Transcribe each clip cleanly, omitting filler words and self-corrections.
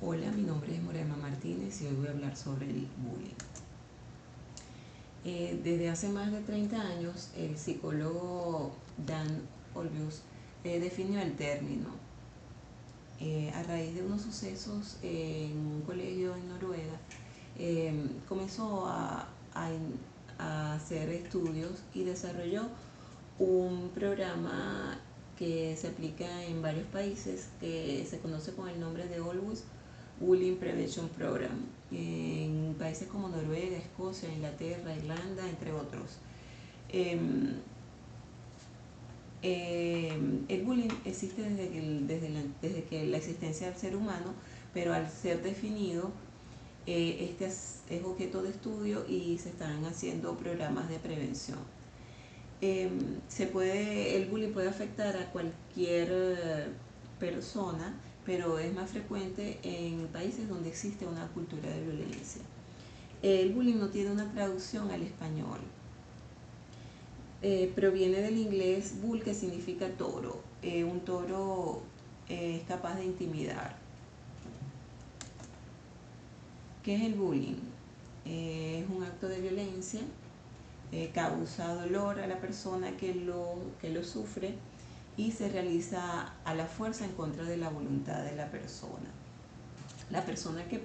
Hola, mi nombre es Morema Martínez y hoy voy a hablar sobre el bullying. Desde hace más de 30 años, el psicólogo Dan Olweus definió el término a raíz de unos sucesos en un colegio en Noruega. Comenzó a hacer estudios y desarrolló un programa que se aplica en varios países que se conoce con el nombre de Olweus Bullying Prevention Program, en países como Noruega, Escocia, Inglaterra, Irlanda, entre otros. El bullying existe desde que la existencia del ser humano, pero al ser definido, este es objeto de estudio y se están haciendo programas de prevención. El bullying puede afectar a cualquier persona, pero es más frecuente en países donde existe una cultura de violencia. El bullying no tiene una traducción al español. Proviene del inglés bull, que significa toro. Un toro es capaz de intimidar. ¿Qué es el bullying? Es un acto de violencia, causa dolor a la persona que lo sufre y se realiza a la fuerza en contra de la voluntad de la persona. La persona que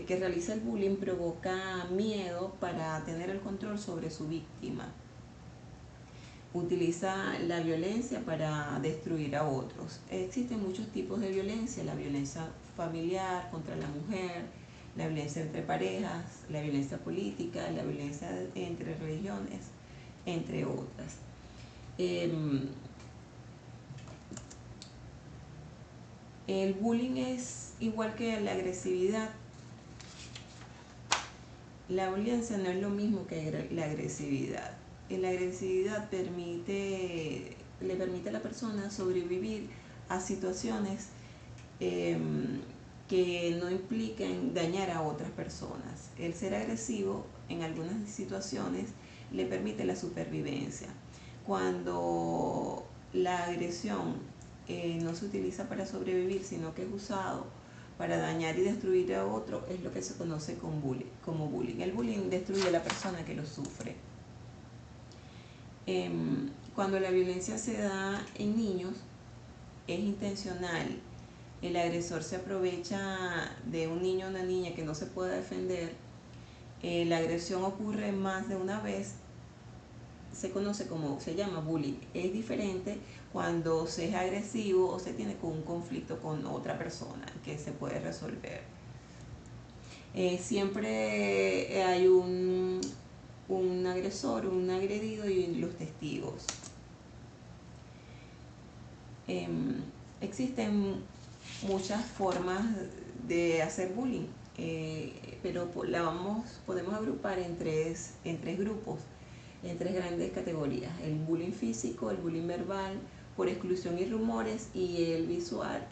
que realiza el bullying provoca miedo para tener el control sobre su víctima. Utiliza la violencia para destruir a otros. Existen muchos tipos de violencia: la violencia familiar contra la mujer, la violencia entre parejas, la violencia política, la violencia entre religiones, entre otras. El bullying es igual que la agresividad. La violencia no es lo mismo que la agresividad. La agresividad le permite a la persona sobrevivir a situaciones que no impliquen dañar a otras personas. El ser agresivo en algunas situaciones le permite la supervivencia. Cuando la agresión no se utiliza para sobrevivir, sino que es usado para dañar y destruir a otro, es lo que se conoce como bullying. El bullying destruye a la persona que lo sufre. Cuando la violencia se da en niños, es intencional. El agresor se aprovecha de un niño o una niña que no se puede defender. La agresión ocurre más de una vez. Se llama bullying. Es diferente cuando se es agresivo o se tiene un conflicto con otra persona que se puede resolver. Siempre hay un agresor, un agredido y los testigos. Existen muchas formas de hacer bullying, pero podemos agrupar en tres grupos, en tres grandes categorías: el bullying físico, el bullying verbal, por exclusión y rumores, y el virtual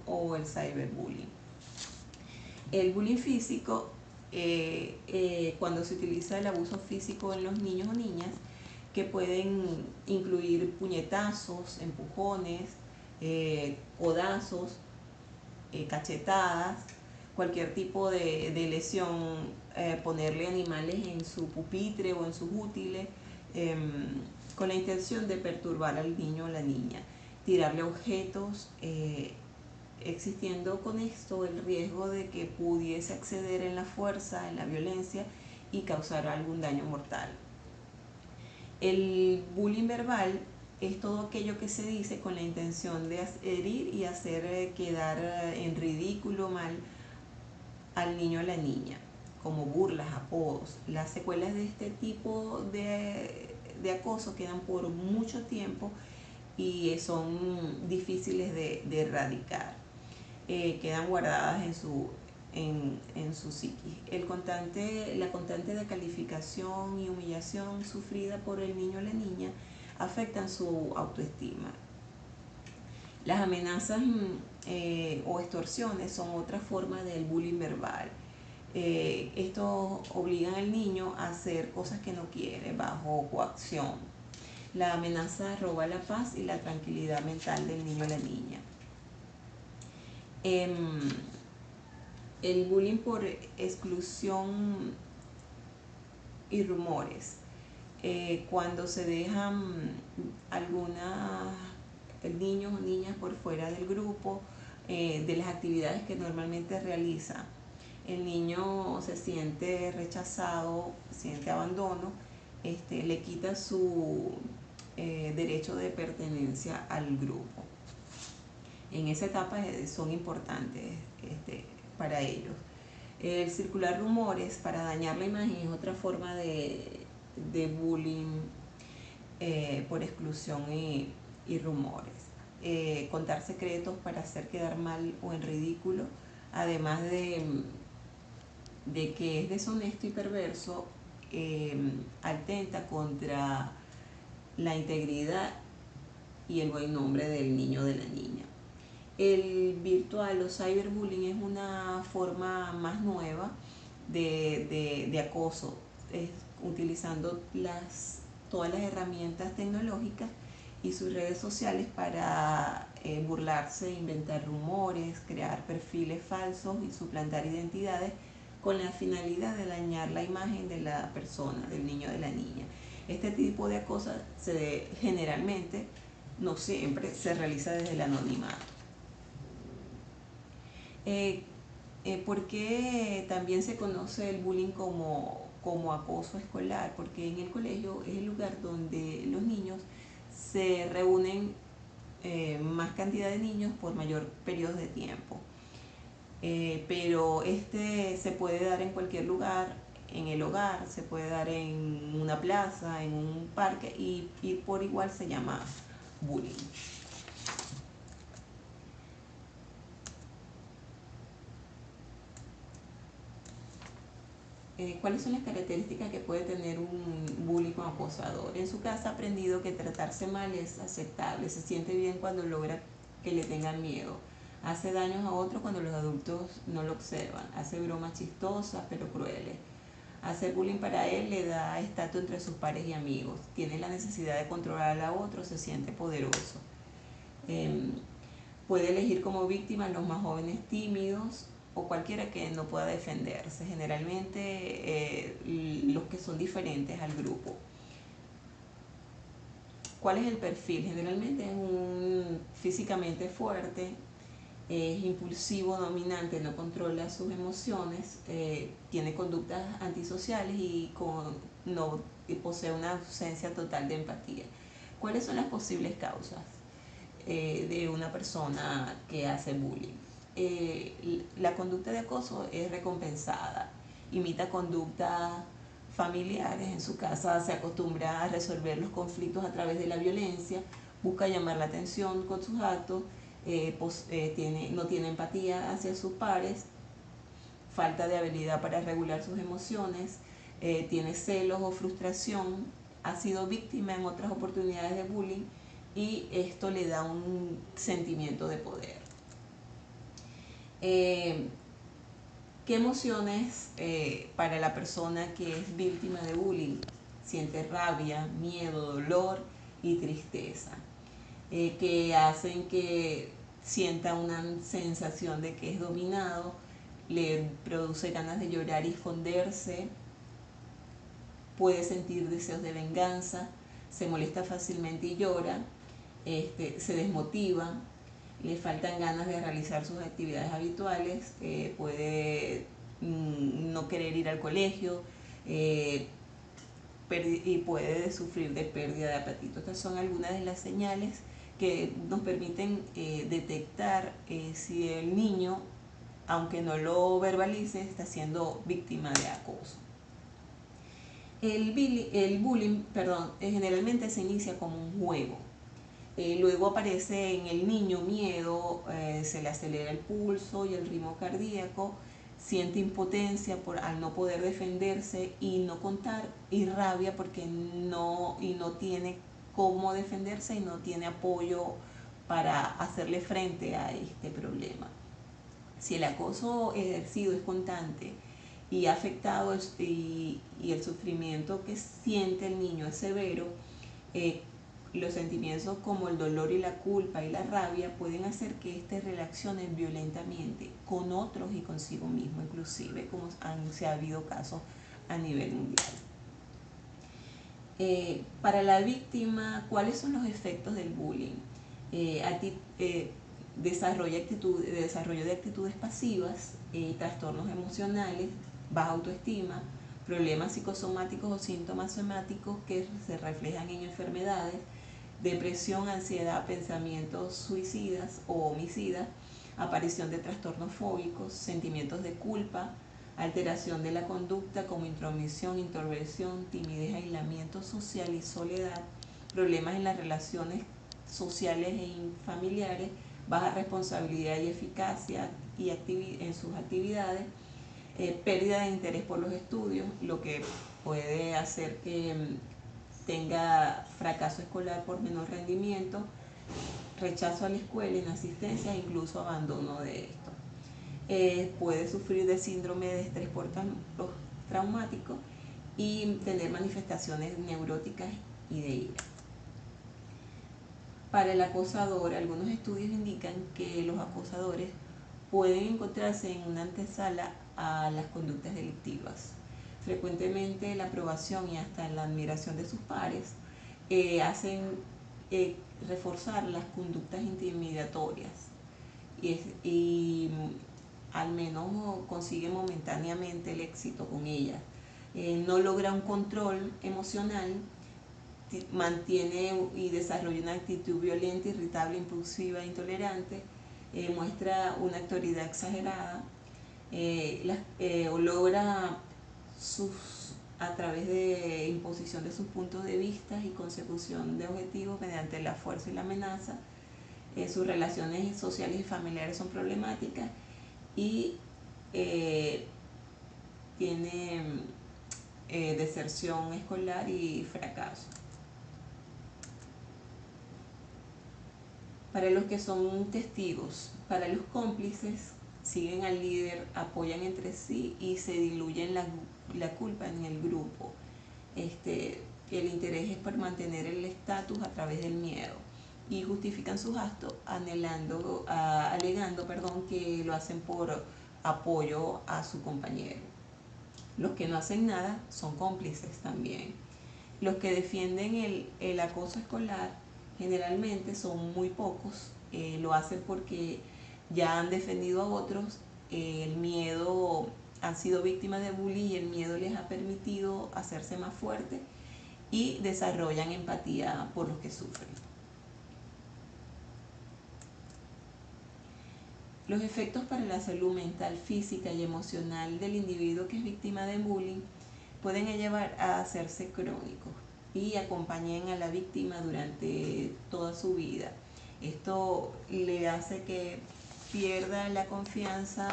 o el cyberbullying. El bullying físico, cuando se utiliza el abuso físico en los niños o niñas, que pueden incluir puñetazos, empujones, codazos, cachetadas, cualquier tipo de lesión, ponerle animales en su pupitre o en sus útiles, con la intención de perturbar al niño o la niña, tirarle objetos, existiendo con esto el riesgo de que pudiese acceder en la fuerza, en la violencia, y causar algún daño mortal. El bullying verbal es todo aquello que se dice con la intención de herir y hacer quedar en ridículo, mal al niño o la niña, como burlas, apodos. Las secuelas de este tipo de acoso quedan por mucho tiempo y son difíciles de erradicar. Quedan guardadas en su psiquis. La constante de calificación y humillación sufrida por el niño o la niña afectan su autoestima. Las amenazas o extorsiones son otra forma del bullying verbal. Esto obliga al niño a hacer cosas que no quiere bajo coacción. La amenaza roba la paz y la tranquilidad mental del niño o la niña. El bullying por exclusión y rumores. Cuando se dejan algunos niños o niñas por fuera del grupo, de las actividades que normalmente realiza, el niño se siente rechazado, siente abandono, le quita su derecho de pertenencia al grupo. En esa etapa son importantes para ellos. El circular rumores para dañar la imagen es otra forma de bullying por exclusión y rumores. Contar secretos para hacer quedar mal o en ridículo, además de que es deshonesto y perverso, atenta contra la integridad y el buen nombre del niño o de la niña. El virtual o cyberbullying es una forma más nueva de acoso, utilizando todas las herramientas tecnológicas y sus redes sociales para burlarse, inventar rumores, crear perfiles falsos y suplantar identidades con la finalidad de dañar la imagen de la persona, del niño o de la niña. Este tipo de acoso generalmente, no siempre, se realiza desde el anonimato. ¿Por qué también se conoce el bullying como acoso escolar? Porque en el colegio es el lugar donde los niños se reúnen, más cantidad de niños por mayor periodo de tiempo. Pero se puede dar en cualquier lugar, en el hogar, se puede dar en una plaza, en un parque, y por igual se llama bullying. ¿Cuáles son las características que puede tener un bully como acosador? En su casa ha aprendido que tratarse mal es aceptable, se siente bien cuando logra que le tengan miedo, hace daños a otros cuando los adultos no lo observan, hace bromas chistosas pero crueles. Hacer bullying para él le da estatus entre sus pares y amigos, tiene la necesidad de controlar a otros, se siente poderoso. Puede elegir como víctima a los más jóvenes tímidos o cualquiera que no pueda defenderse, generalmente los que son diferentes al grupo. ¿Cuál es el perfil? Generalmente es físicamente fuerte, es impulsivo, dominante, no controla sus emociones, tiene conductas antisociales y posee una ausencia total de empatía. ¿Cuáles son las posibles causas de una persona que hace bullying? La conducta de acoso es recompensada, imita conductas familiares, en su casa se acostumbra a resolver los conflictos a través de la violencia, busca llamar la atención con sus actos, no tiene empatía hacia sus pares, falta de habilidad para regular sus emociones, tiene celos o frustración, ha sido víctima en otras oportunidades de bullying y esto le da un sentimiento de poder. ¿Qué emociones para la persona que es víctima de bullying? Siente rabia, miedo, dolor y tristeza, que hacen que sienta una sensación de que es dominado, le produce ganas de llorar y esconderse, puede sentir deseos de venganza, se molesta fácilmente y llora, se desmotiva, le faltan ganas de realizar sus actividades habituales, puede no querer ir al colegio y puede sufrir de pérdida de apetito. Estas son algunas de las señales que nos permiten detectar si el niño, aunque no lo verbalice, está siendo víctima de acoso. El bullying, generalmente se inicia como un juego. Luego aparece en el niño miedo, se le acelera el pulso y el ritmo cardíaco, siente impotencia al no poder defenderse y rabia porque no tiene cómo defenderse y no tiene apoyo para hacerle frente a este problema. Si el acoso ejercido es constante y ha afectado y el sufrimiento que siente el niño es severo, los sentimientos como el dolor y la culpa y la rabia pueden hacer que éste reaccione violentamente con otros y consigo mismo, inclusive como se ha habido casos a nivel mundial. Para la víctima, ¿cuáles son los efectos del bullying? Desarrollo de actitudes pasivas, trastornos emocionales, baja autoestima, problemas psicosomáticos o síntomas somáticos que se reflejan en enfermedades, depresión, ansiedad, pensamientos suicidas o homicidas, aparición de trastornos fóbicos, sentimientos de culpa, alteración de la conducta como intromisión, introversión, timidez, aislamiento social y soledad, problemas en las relaciones sociales e familiares, baja responsabilidad y eficacia en sus actividades, pérdida de interés por los estudios, lo que puede hacer que tenga fracaso escolar por menor rendimiento, rechazo a la escuela, inasistencia e incluso abandono de esto. Puede sufrir de síndrome de estrés postraumático y tener manifestaciones neuróticas y de ira. Para el acosador, algunos estudios indican que los acosadores pueden encontrarse en una antesala a las conductas delictivas. Frecuentemente la aprobación y hasta la admiración de sus pares hacen reforzar las conductas intimidatorias y al menos consigue momentáneamente el éxito con ellas. No logra un control emocional, mantiene y desarrolla una actitud violenta, irritable, impulsiva, intolerante, muestra una autoridad exagerada, o logra a través de imposición de sus puntos de vista y consecución de objetivos mediante la fuerza y la amenaza. Sus relaciones sociales y familiares son problemáticas y tiene deserción escolar y fracaso. Para los que son testigos, para los cómplices, siguen al líder, apoyan entre sí y se diluyen la culpa en el grupo. El interés es por mantener el estatus a través del miedo y justifican sus actos alegando que lo hacen por apoyo a su compañero. Los que no hacen nada son cómplices también. Los que defienden el acoso escolar generalmente son muy pocos, lo hacen porque ya han defendido a otros, el miedo, han sido víctimas de bullying y el miedo les ha permitido hacerse más fuertes y desarrollan empatía por los que sufren. Los efectos para la salud mental, física y emocional del individuo que es víctima de bullying pueden llevar a hacerse crónicos y acompañen a la víctima durante toda su vida. Esto le hace que pierda la confianza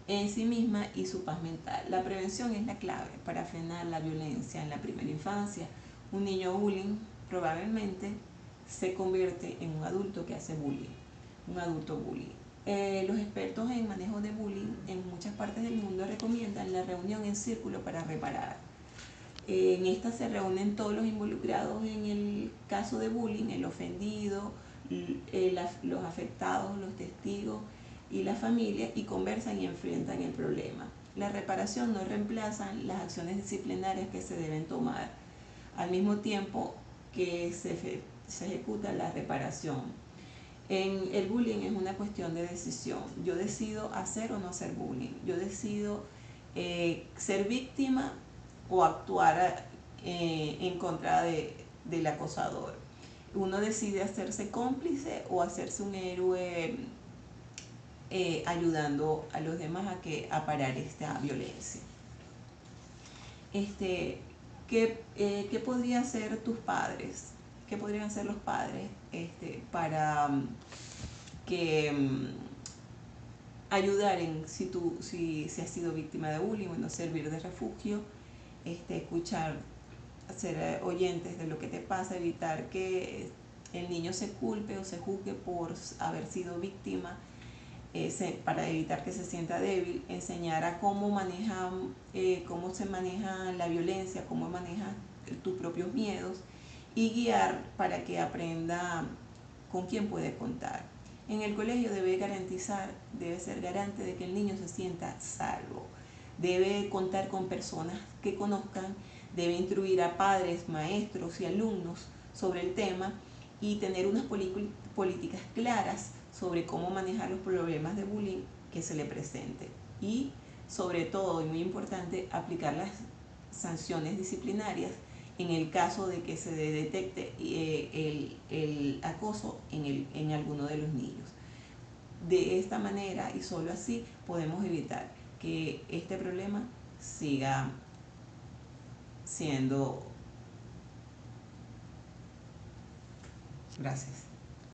en sí misma y su paz mental. La prevención es la clave para frenar la violencia en la primera infancia. Un niño bullying probablemente se convierte en un adulto que hace bullying, un adulto bullying. Los expertos en manejo de bullying en muchas partes del mundo recomiendan la reunión en círculo para reparar. En esta se reúnen todos los involucrados en el caso de bullying, el ofendido, los afectados, los testigos y la familia, y conversan y enfrentan el problema. La reparación no reemplaza las acciones disciplinarias que se deben tomar al mismo tiempo que se ejecuta la reparación. El bullying es una cuestión de decisión. Yo decido hacer o no hacer bullying. Yo decido ser víctima o actuar en contra del acosador. Uno decide hacerse cómplice o hacerse un héroe ayudando a los demás a parar esta violencia. ¿Qué podrían hacer tus padres? ¿Qué podrían hacer los padres para ayudar si has sido víctima de bullying? Bueno, servir de refugio, escuchar, ser oyentes de lo que te pasa, evitar que el niño se culpe o se juzgue por haber sido víctima, para evitar que se sienta débil, enseñar a cómo se maneja la violencia, cómo manejas tus propios miedos y guiar para que aprenda con quién puede contar. En el colegio debe ser garante de que el niño se sienta salvo. Debe contar con personas que conozcan, debe instruir a padres, maestros y alumnos sobre el tema y tener unas políticas claras sobre cómo manejar los problemas de bullying que se le presente. Y sobre todo, y muy importante, aplicar las sanciones disciplinarias en el caso de que se detecte el acoso en alguno de los niños. De esta manera y solo así podemos evitar que este problema siga siendo. Gracias.